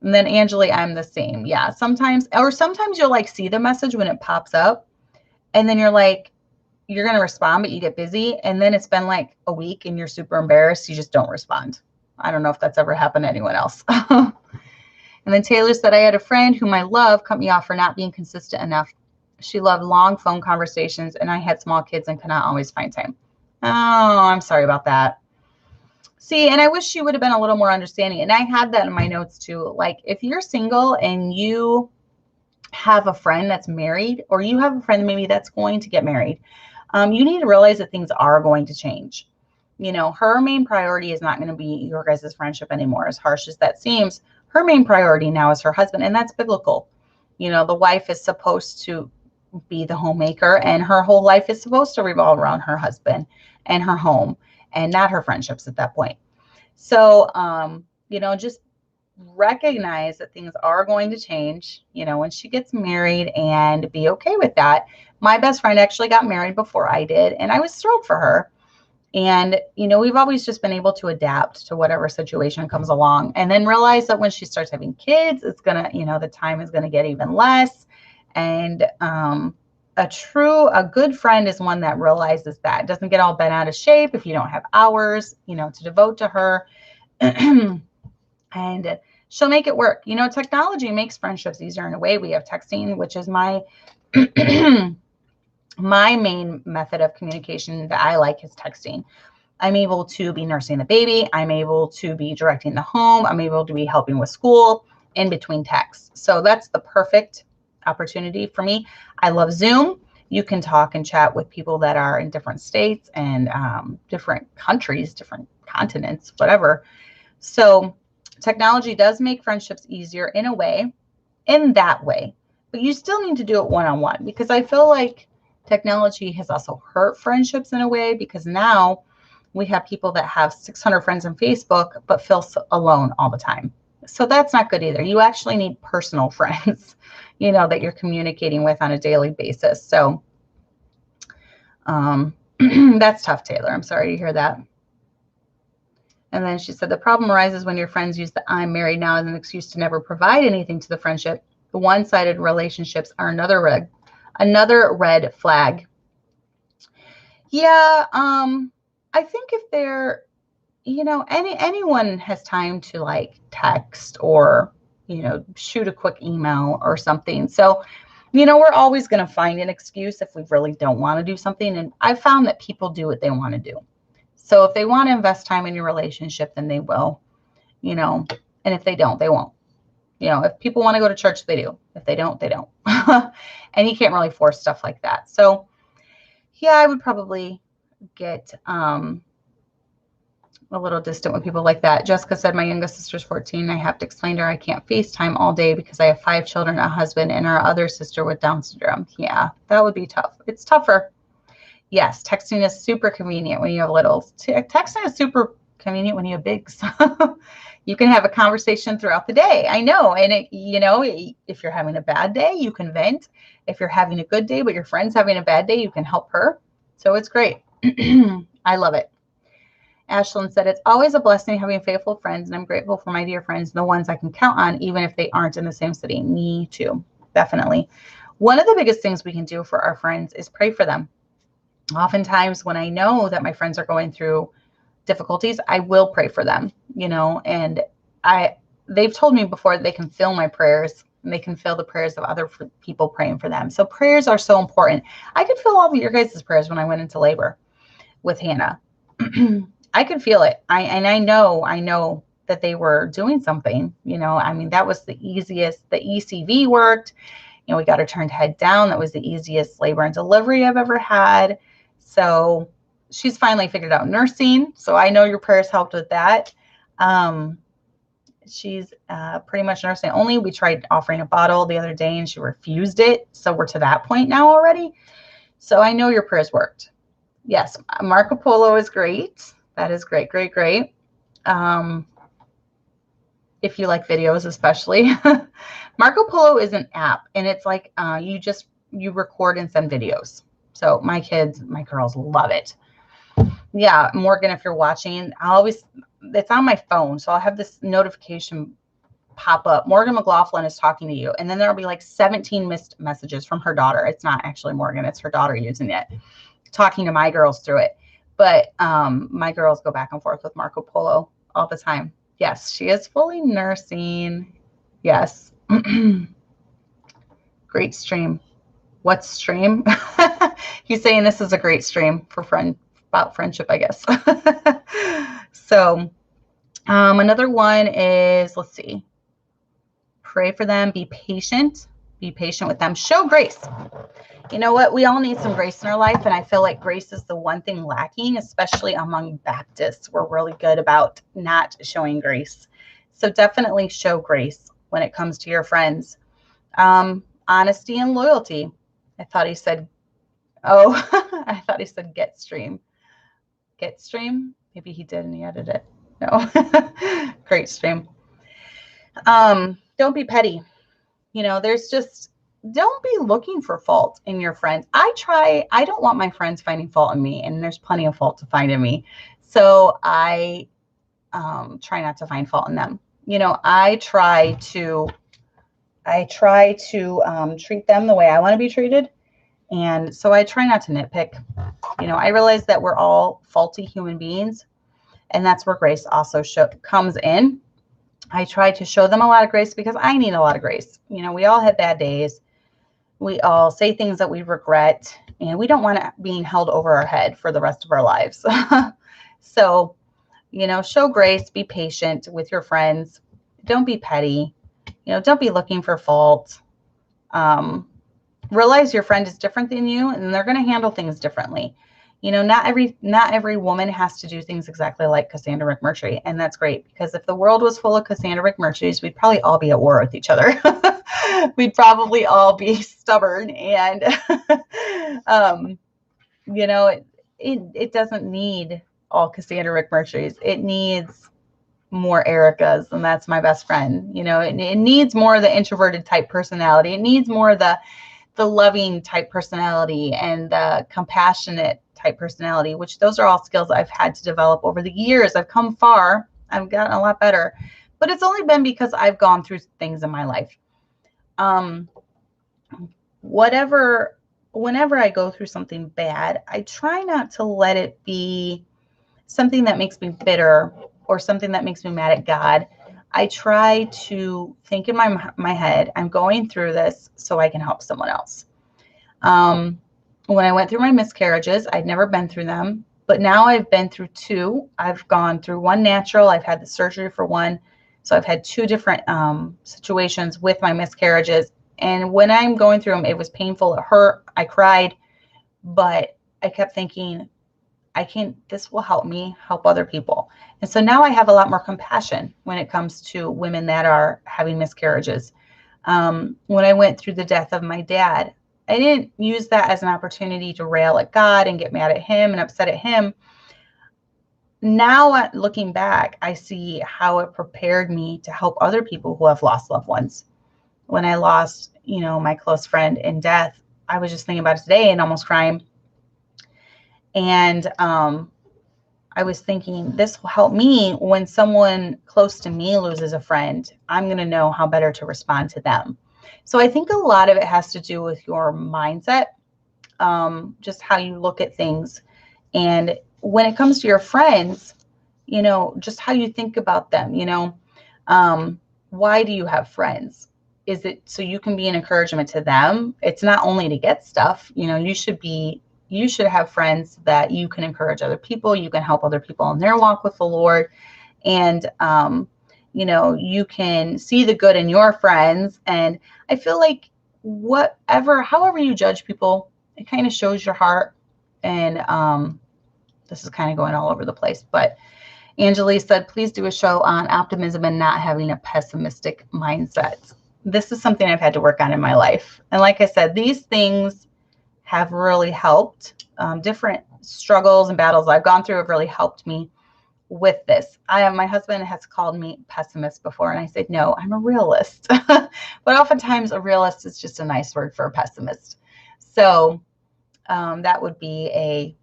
And then Angeli, I'm the same. Yeah. Sometimes you'll see the message when it pops up, and then you're going to respond, but you get busy. And then it's been like a week and you're super embarrassed. You just don't respond. I don't know if that's ever happened to anyone else. And then Taylor said, I had a friend whom I love cut me off for not being consistent enough. She loved long phone conversations, and I had small kids and could not always find time. Oh, I'm sorry about that. See, and I wish she would have been a little more understanding. And I had that in my notes too. Like, if you're single and you have a friend that's married, or you have a friend maybe that's going to get married, you need to realize that things are going to change. Her main priority is not going to be your guys' friendship anymore. As harsh as that seems, her main priority now is her husband, and that's biblical. The wife is supposed to be the homemaker, and her whole life is supposed to revolve around her husband and her home, and not her friendships at that point. So, just recognize that things are going to change, when she gets married, and be okay with that. My best friend actually got married before I did, and I was thrilled for her. And, we've always just been able to adapt to whatever situation comes along, and then realize that when she starts having kids, it's going to, the time is going to get even less. And a good friend is one that realizes that, doesn't get all bent out of shape if you don't have hours, to devote to her. And she'll make it work. Technology makes friendships easier in a way. We have texting, which is my my main method of communication that I like is texting. I'm able to be nursing the baby. I'm able to be directing the home. I'm able to be helping with school in between texts. So that's the perfect opportunity for me. I love Zoom. You can talk and chat with people that are in different states and different countries, different continents, whatever. So technology does make friendships easier in a way, in that way, but you still need to do it one-on-one, because I feel like technology has also hurt friendships in a way, because now we have people that have 600 friends on Facebook but feel alone all the time. So that's not good either. You actually need personal friends, that you're communicating with on a daily basis. So that's tough, Taylor. I'm sorry to hear that. And then she said, the problem arises when your friends use the I'm married now as an excuse to never provide anything to the friendship. The one-sided relationships are another red flag. Yeah, I think if they're, anyone has time to like text or, shoot a quick email or something. So, we're always going to find an excuse if we really don't want to do something. And I've found that people do what they want to do. So if they want to invest time in your relationship, then they will, and if they don't, they won't. If people want to go to church, they do. If they don't, they don't. And you can't really force stuff like that. So yeah, I would probably get a little distant with people like that. Jessica said, my youngest sister's 14. I have to explain to her I can't FaceTime all day because I have 5 children, a husband, and our other sister with Down syndrome. Yeah, that would be tough. It's tougher. Yes, texting is super convenient when you have littles. Texting is super convenient when you have bigs. You can have a conversation throughout the day. I know. And, if you're having a bad day, you can vent. If you're having a good day, but your friend's having a bad day, you can help her. So it's great. I love it. Ashlyn said, it's always a blessing having faithful friends, and I'm grateful for my dear friends, the ones I can count on, even if they aren't in the same city. Me too. Definitely. One of the biggest things we can do for our friends is pray for them. Oftentimes when I know that my friends are going through difficulties, I will pray for them, and they've told me before that they can feel my prayers and they can feel the prayers of other people praying for them. So prayers are so important. I could feel all of your guys' prayers when I went into labor with Hannah. I could feel it. I know that they were doing something, that was the easiest. The ECV worked. We got her turned head down. That was the easiest labor and delivery I've ever had. So she's finally figured out nursing. So I know your prayers helped with that. She's pretty much nursing only. We tried offering a bottle the other day and she refused it. So we're to that point now already. So I know your prayers worked. Yes, Marco Polo is great. That is great, great, great. If you like videos, especially. Marco Polo is an app, and it's like you record and send videos. So my girls love it. Yeah, Morgan, if you're watching, it's on my phone, so I'll have this notification pop up. Morgan McLaughlin is talking to you, and then there'll be like 17 missed messages from her daughter. It's not actually Morgan, it's her daughter using it, talking to my girls through it. But my girls go back and forth with Marco Polo all the time. Yes, she is fully nursing. Yes. Great stream. What stream? He's saying this is a great stream for about friendship, I guess. So another one is, let's see. Pray for them. Be patient. Be patient with them. Show grace. You know what? We all need some grace in our life, and I feel like grace is the one thing lacking, especially among Baptists. We're really good about not showing grace. So definitely show grace when it comes to your friends. Honesty and loyalty. I thought he said, I thought he said get stream. Get stream? Maybe he did and he edited it. No. Great stream. Don't be petty. Don't be looking for fault in your friends. I don't want my friends finding fault in me, and there's plenty of fault to find in me. So I try not to find fault in them. I try to treat them the way I want to be treated. And so I try not to nitpick. I realize that we're all faulty human beings, and that's where grace also comes in. I try to show them a lot of grace because I need a lot of grace. We all have bad days. We all say things that we regret, and we don't want it being held over our head for the rest of our lives. So, show grace, be patient with your friends. Don't be petty. Don't be looking for fault. Realize your friend is different than you, and they're going to handle things differently. Not every woman has to do things exactly like Cassandra McMurtry, and that's great, because if the world was full of Cassandra McMurtrys, we'd probably all be at war with each other. We'd probably all be stubborn, and it doesn't need all Cassandra McMurtrys. It needs more Ericas, and that's my best friend. It needs more of the introverted type personality. It needs more of the loving type personality and the compassionate type personality, which those are all skills I've had to develop over the years. I've come far. I've gotten a lot better, but it's only been because I've gone through things in my life. Whenever I go through something bad, I try not to let it be something that makes me bitter or something that makes me mad at God. I try to think in my head, I'm going through this so I can help someone else. When I went through my miscarriages, I'd never been through them, but now I've been through 2. I've gone through 1 natural. I've had the surgery for 1. So I've had 2 different situations with my miscarriages. And when I'm going through them, it was painful. It hurt. I cried, but I kept thinking, this will help me help other people. And so now I have a lot more compassion when it comes to women that are having miscarriages. When I went through the death of my dad, I didn't use that as an opportunity to rail at God and get mad at him and upset at him. Now, looking back, I see how it prepared me to help other people who have lost loved ones. When I lost, my close friend in death, I was just thinking about it today and almost crying. And I was thinking, this will help me when someone close to me loses a friend. I'm going to know how better to respond to them. So I think a lot of it has to do with your mindset, just how you look at things. And when it comes to your friends, just how you think about them, why do you have friends? Is it so you can be an encouragement to them? It's not only to get stuff, you should have friends that you can encourage other people. You can help other people in their walk with the Lord. And, you can see the good in your friends. And I feel like however you judge people, it kind of shows your heart. And this is kind of going all over the place. But Angeli said, please do a show on optimism and not having a pessimistic mindset. This is something I've had to work on in my life. And like I said, these things have really helped. Different struggles and battles I've gone through have really helped me with this. My husband has called me pessimist before, and I said, no, I'm a realist. But oftentimes a realist is just a nice word for a pessimist. So that would be a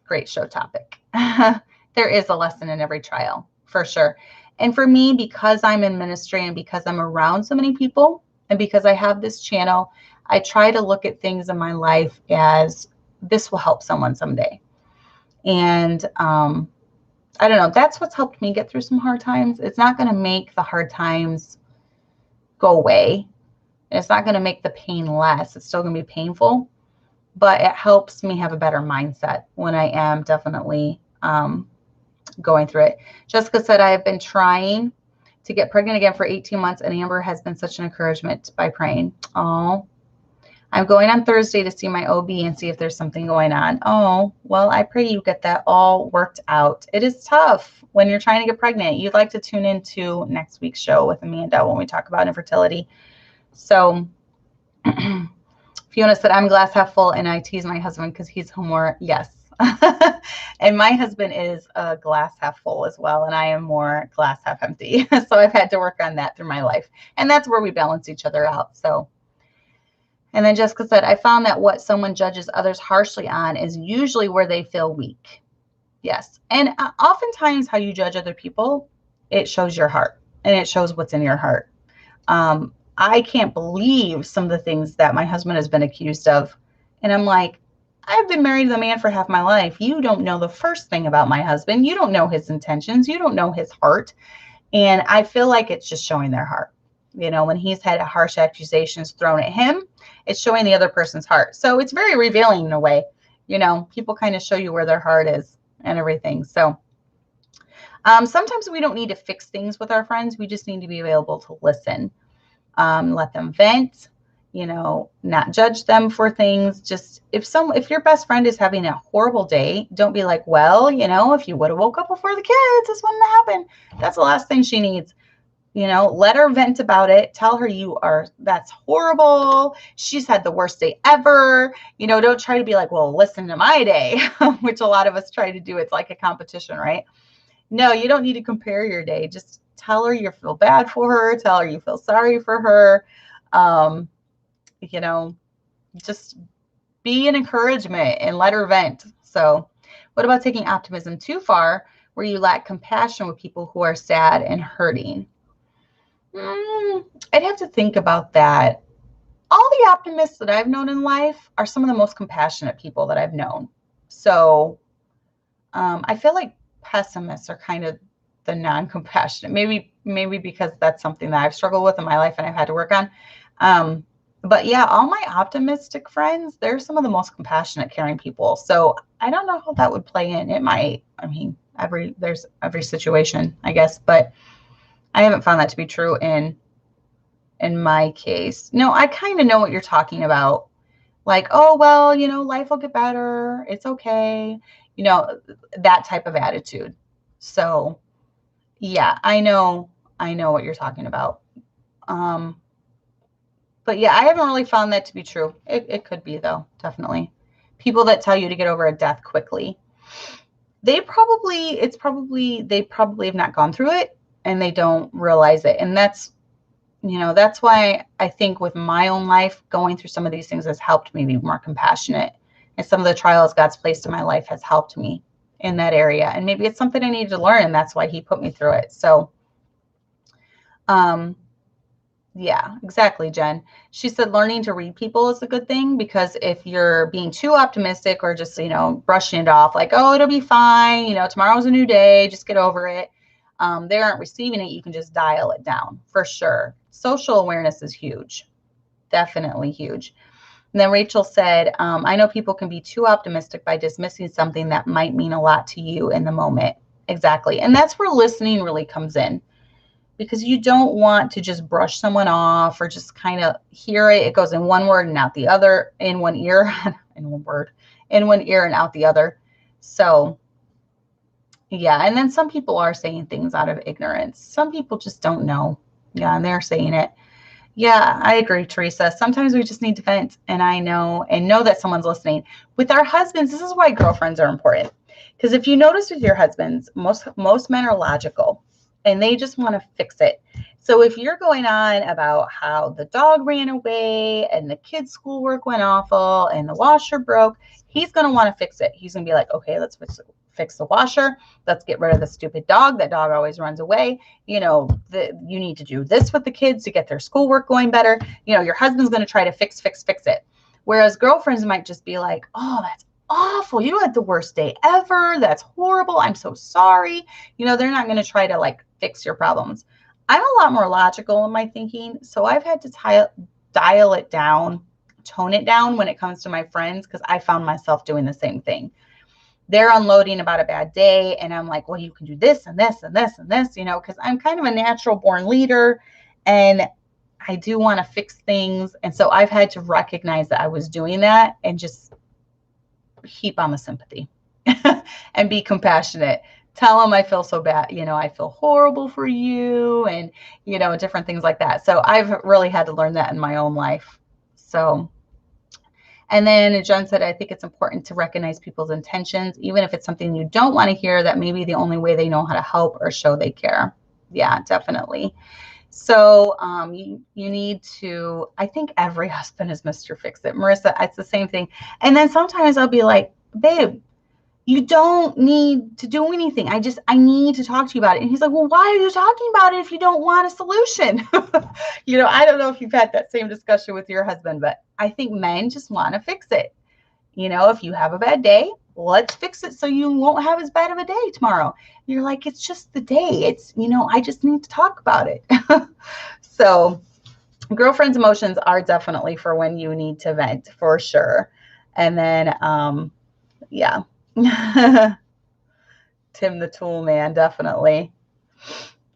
great show topic. There is a lesson in every trial, for sure. And for me, because I'm in ministry and because I'm around so many people and because I have this channel, I try to look at things in my life as this will help someone someday. And I don't know, that's what's helped me get through some hard times. It's not going to make the hard times go away. It's not going to make the pain less. It's still going to be painful, but it helps me have a better mindset when I am definitely going through it. Jessica said, I have been trying to get pregnant again for 18 months, and Amber has been such an encouragement by praying. Oh, I'm going on Thursday to see my OB and see if there's something going on. Oh, well, I pray you get that all worked out. It is tough when you're trying to get pregnant. You'd like to tune into next week's show with Amanda when we talk about infertility. So Fiona said, I'm glass half full, and I tease my husband because he's more, yes. And my husband is a glass half full as well, and I am more glass half empty. So I've had to work on that through my life. And that's where we balance each other out. So. And then Jessica said, I found that what someone judges others harshly on is usually where they feel weak. Yes. And oftentimes how you judge other people, it shows your heart and it shows what's in your heart. I can't believe some of the things that my husband has been accused of And I'm like, I've been married to the man for half my life. You don't know the first thing about my husband. You don't know his intentions. You don't know his heart. And I feel like it's just showing their heart. When he's had harsh accusations thrown at him, it's showing the other person's heart. So it's very revealing in a way. People kind of show you where their heart is and everything. So sometimes we don't need to fix things with our friends. We just need to be available to listen, let them vent, not judge them for things. Just if your best friend is having a horrible day, don't be like, well, if you would have woke up before the kids, this wouldn't have happened. That's the last thing she needs. Let her vent about it. Tell her that's horrible. She's had the worst day ever. Don't try to be like, well, listen to my day, which a lot of us try to do. It's like a competition, right? No, you don't need to compare your day. Just tell her you feel bad for her. Tell her you feel sorry for her. Just be an encouragement and let her vent. So what about taking optimism too far where you lack compassion with people who are sad and hurting? I'd have to think about that. All the optimists that I've known in life are some of the most compassionate people that I've known. So I feel like pessimists are kind of the non-compassionate, maybe because that's something that I've struggled with in my life and I've had to work on. But yeah, all my optimistic friends, they're some of the most compassionate, caring people. So I don't know how that would play in. It might. There's every situation, I guess, but I haven't found that to be true in my case. No, I kind of know what you're talking about. Like, oh, well, life will get better. It's okay. That type of attitude. So yeah, I know what you're talking about. But yeah, I haven't really found that to be true. It could be though, definitely. People that tell you to get over a death quickly, they probably have not gone through it and they don't realize it. And that's why I think with my own life, going through some of these things has helped me be more compassionate. And some of the trials God's placed in my life has helped me in that area. And maybe it's something I need to learn, and that's why he put me through it. So, yeah, exactly, Jen. She said learning to read people is a good thing, because if you're being too optimistic or just, brushing it off like, oh, it'll be fine. Tomorrow's a new day. Just get over it. They aren't receiving it. You can just dial it down for sure. Social awareness is huge. Definitely huge. And then Rachel said, I know people can be too optimistic by dismissing something that might mean a lot to you in the moment. Exactly. And that's where listening really comes in, because you don't want to just brush someone off or just kind of hear it. It goes in one word and out the other, in one ear, in one ear and out the other. So yeah. And then some people are saying things out of ignorance. Some people just don't know. Yeah. And they're saying it. Yeah, I agree, Teresa. Sometimes we just need to vent, and know that someone's listening. With our husbands, this is why girlfriends are important. Because if you notice with your husbands, most men are logical, and they just want to fix it. So if you're going on about how the dog ran away and the kids' schoolwork went awful and the washer broke, he's going to want to fix it. He's going to be like, okay, let's fix the washer. Let's get rid of the stupid dog. That dog always runs away. You need to do this with the kids to get their schoolwork going better. Your husband's going to try to fix it. Whereas girlfriends might just be like, oh, that's awful. You had the worst day ever. That's horrible. I'm so sorry. They're not going to try to fix your problems. I'm a lot more logical in my thinking. So I've had to dial it down, tone it down when it comes to my friends, because I found myself doing the same thing. They're unloading about a bad day, and I'm like, well, you can do this and this and this and this, because I'm kind of a natural born leader, and I do want to fix things. And so I've had to recognize that I was doing that and just heap on the sympathy and be compassionate. Tell them I feel so bad. I feel horrible for you, and, different things like that. So I've really had to learn that in my own life. So, and then Jen said, I think it's important to recognize people's intentions, even if it's something you don't want to hear, that may be the only way they know how to help or show they care. Yeah, definitely. So you need to, I think every husband is Mr. Fix-It. Marissa, it's the same thing. And then sometimes I'll be like, babe, you don't need to do anything. I need to talk to you about it. And he's like, well, why are you talking about it if you don't want a solution? I don't know if you've had that same discussion with your husband, but I think men just want to fix it. You know, if you have a bad day, let's fix it so you won't have as bad of a day tomorrow. You're like, it's just the day. It's, you know, I just need to talk about it. So girlfriend's emotions are definitely for when you need to vent, for sure. And then, yeah. Tim the Tool Man, definitely.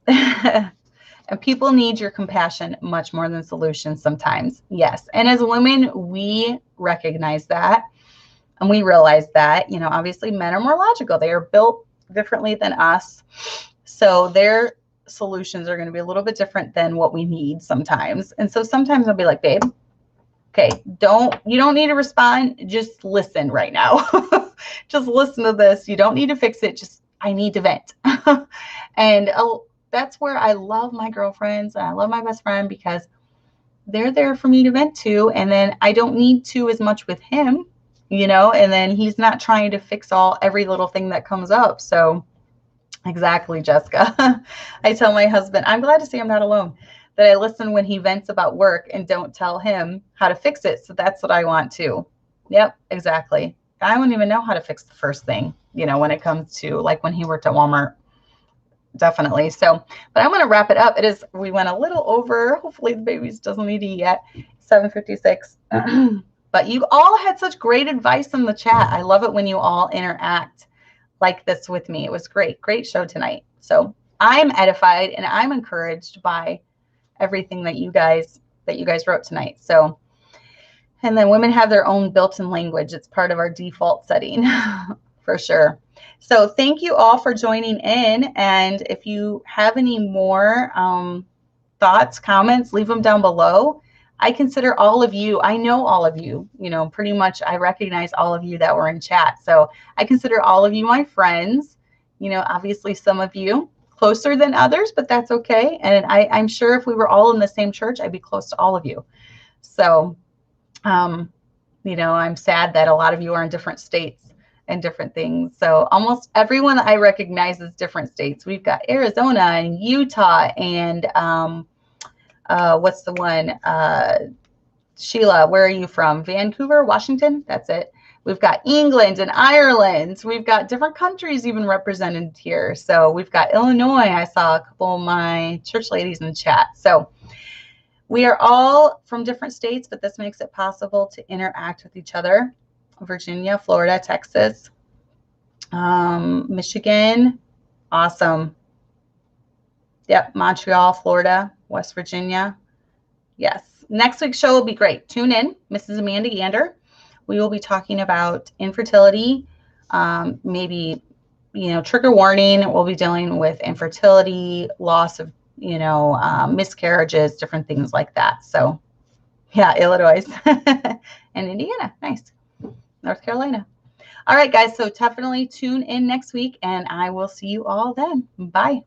And people need your compassion much more than solutions sometimes. Yes. And as women, we recognize that. And we realize that, you know, obviously men are more logical. They are built differently than us. So their solutions are going to be a little bit different than what we need sometimes. And so sometimes I'll be like, babe, okay, you don't need to respond. Just listen right now. Just listen to this. You don't need to fix it. Just, I need to vent. And that's where I love my girlfriends and I love my best friend, because they're there for me to vent to. And then I don't need to as much with him, you know, and then he's not trying to fix every little thing that comes up. So exactly, Jessica. I tell my husband, I'm glad to see I'm not alone, that I listen when he vents about work and don't tell him how to fix it. So that's what I want too. Yep, exactly. I wouldn't even know how to fix the first thing, you know, when it comes to like when he worked at Walmart. Definitely. So, but I'm going to wrap it up. We went a little over. Hopefully the babies doesn't need to eat yet. 7:56. But you all had such great advice in the chat. I love it when you all interact like this with me. It was great. Great show tonight. So I'm edified and I'm encouraged by everything that you guys wrote tonight. So, and then women have their own built-in language. It's part of our default setting for sure. So thank you all for joining in. And if you have any more thoughts, comments, leave them down below. I consider all of you, I know all of you, you know, pretty much I recognize all of you that were in chat. So I consider all of you my friends, you know, obviously some of you closer than others, but that's okay. And I'm sure if we were all in the same church, I'd be close to all of you. So, you know, I'm sad that a lot of you are in different states and different things. So almost everyone I recognize is different states. We've got Arizona and Utah and what's the one? Sheila, where are you from? Vancouver, Washington? That's it. We've got England and Ireland. We've got different countries even represented here. So we've got Illinois. I saw a couple of my church ladies in the chat. So we are all from different states, but this makes it possible to interact with each other. Virginia, Florida, Texas, Michigan. Awesome. Yep, Montreal, Florida, West Virginia. Yes. Next week's show will be great. Tune in, Mrs. Amanda Gander. We will be talking about infertility, maybe, you know, trigger warning. We'll be dealing with infertility, loss of, you know, miscarriages, different things like that. So, yeah, Illinois and Indiana. Nice. North Carolina. All right, guys. So definitely tune in next week, and I will see you all then. Bye.